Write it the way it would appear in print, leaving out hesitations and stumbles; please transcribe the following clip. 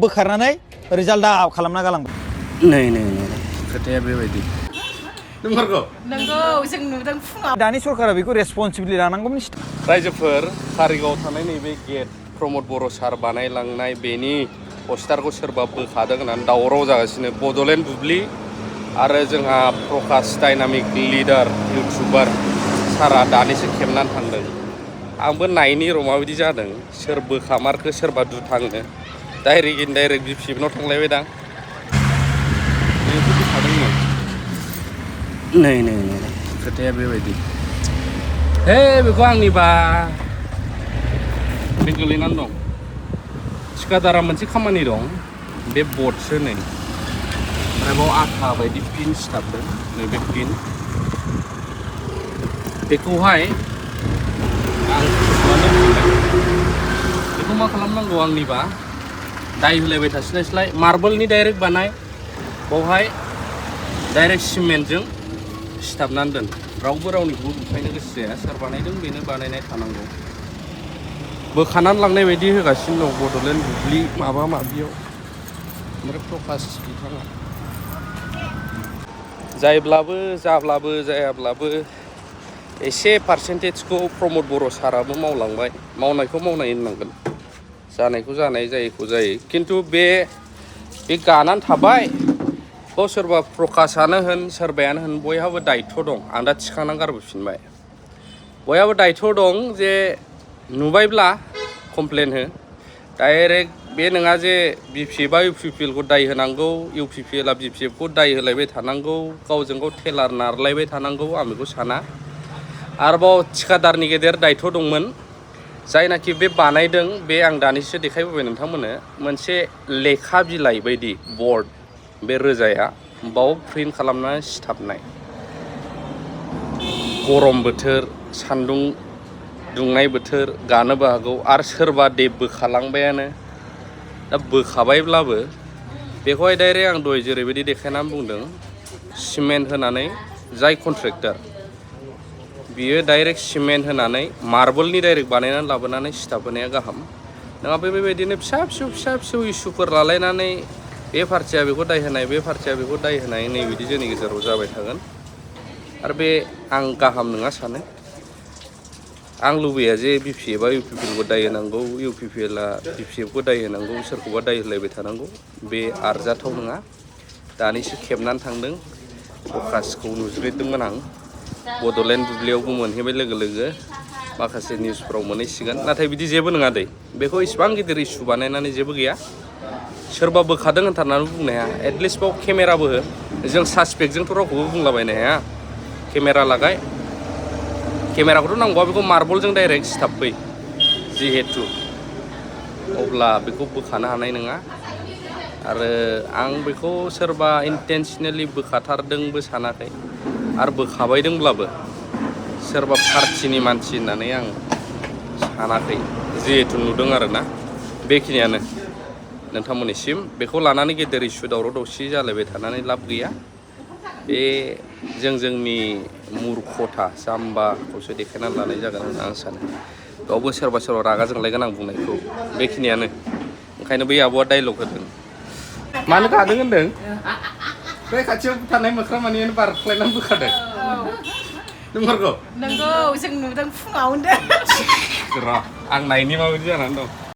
बोखारनानै रिजाल्टआ खालामना गालांबाय। नै खोथाया बेबायदि नंगौ जों नुदों फुङाव। दानि सरकारा बेखौ रेसपन्सिबिलिटि लानांगौमोन। रायजोफोर कारिगाव थानाय नैबे गेट प्रमद बर' सार बानायलांनाय बेनि पस्टारखौ सोरबा बोखादों होननानै दावराव जागासिनो बड'लेण्ड बुब्लि आरो जोंहा प्रकाश डाइनामिक लिडार इउटुबार सारा दानिसो खेबनानै थांदों। आंबो नायनि र' माबायदि जादों सोर बोखामारखो सोरबा दुथाङो डाइरेक्ट इनडाइरेक्ट बिपिएफनाव थांलायबाय दां बेखौ बोखादोंमोन। नै खोथाया बेबायदि हे बेखौ आंनिबा बे गोलैनानै दं थिखादारा मोनसे खामानि दं बे बर्डसो नै ओमफ्राय बाव आथा बायदि पिन सिथाबदों नैबे पिन बेखौहाय आं बेखौ मा खालामनांगौ आंनिबा दाय होलायबाय थास्लायस्लाय मार्बलनि डाइरेक्ट बानाय बावहाय डाइरेक्ट सिमेन्टजों सिथाबनानै दोन रावबो रावनिखौबो बुखायनो गोसो जाया सोर बानायदों बेनो बानायनाय थानांगौ। बोखानानै लांनाय बायदि होगासिनो दं बड'लेण्ड बुब्लि माबा माबियाव ओमफ्राय प्रकाश बिथाङा जाब्लाबो जायाब्लाबो एसे पार्सेन्टेजखौ प्रमद बर' साराबो मावलांबाय मावनायखौ मावनाय होननांगोन जानायखौ जानाय जायैखौ जायो खिन्थु बे गानानै थाबाय बाव सोरबा प्रकाशानो होन सोरबायानो होन बयहाबो दायित्व दं। आं दा थिखांनानै गारबोफिनबाय बयहाबो दायित्व दं जे नुबायब्ला कमप्लेन हो डाइरेक्ट बे नङा जे बिपिएफआ इउपिपिएलखौ दाय होनांगौ इउपिपिएलआ बिपिएफखौ दाय होलायबाय थानांगौ गावजों गाव टेलार नारलायबाय थानांगौ आं बेखौ साना। आरोबाव थिखादारनि गेदेर दायित्व दंमोन जायनाखि बे बानायदों बे आं दानिसो देखायबोबाय नोंथांमोननो मोनसे लेखा बिलाइ बायदि बर्ड बे रोजाया बाव प्रिन्ट खालामनानै सिथाबनाय गरम बोथोर सान्दुं दुंनाय बोथोर गानोबो हागौ आरो सोरबा दे बोखालांबायानो दा बोखाबायब्लाबो बेखौहाय डाइरेक्ट आं दहाय जेरैबायदि देखायनानै बुंदों सिमेन्ट होनानै जाय कन्ट्रेक्टर बियो डाइरेक्ट सिमेन्ट होनानै मार्बलनि डाइरेक्ट बानायनानै लाबोनानै सिथाबहोनाया गाहाम नङाबा बेबायदिनो फिसा फिसौ इसुफोर लालायनानै बे पार्टिया बेखौ दाय होनाय बे पार्टिया बेखौ दाय होनाय नै बिदि जोंनि गेजेराव जाबाय थागोन आरो बे आं गाहाम नङा सानो। आं लुबैया जे बिपिएफआ इउपिपिएलखौ दाय होनांगौ इउपिपिएलआ बिपिएफखौ दाय होनांगौ सोरखौबा दाय होलायबाय थानांगौ बे आरजाथाव नङा। दानिसो खेबनानै थांदों प्रकाशखौ नुज्रेदोंमोन आं बड'लेण्ड बुब्लियावबो मोनहैबाय लोगो लोगो माखासे निउसफ्राव मोनहैसिगोन नाथाय बिदि जेबो नङा दै बेखौ इसिबां गिदिर इस्यु बानायनानै जेबो गैया सोरबा बोखादों होनथारनानै बुंनो हाया एटलिस्ट बाव केमेराबो हो जों सासपेक्टजोंथ' रावखौबो बुंलाबायनो हाया केमेरा लागाय केमेराखौथ' नांगौबा बेखौ मार्बलजों डाइरेक्ट सिथाबफै जिहेतु अब्ला बेखौ बोखानो हानाय नङा आरो आं बेखौ सोरबा इन्टेन्सनेलि बोखाथारदोंबो सानाखै आरो बोखाबायदोंब्लाबो सोरबा पार्टिनि मानसि होननानै आं सानाखै जिहेतु नुदों आरोना बेखिनियानो नोंथांमोननिसिम बेखौ लानानै गेदेर इस्यु दावराव दावसि जालायबाय थानानै लाब गैया बे जोंनि मुर्खथा जाम्बाखौसो देखायनानै लानाय जागोन होनना आं सानो बेयावबो सोरबा रागा जोंलायगोन आं बुंनायखौ बेखिनियानो ओंखायनो बै आब'आ डाइलग होदों मानो गादों होनदों बे खाथियाव थानाय मोख्रा मानियानो बारख्लायनानै बोखादों नंगौ जों नुदों फुङाव होनदों र' आं नायनि माबायदि जानानै दं।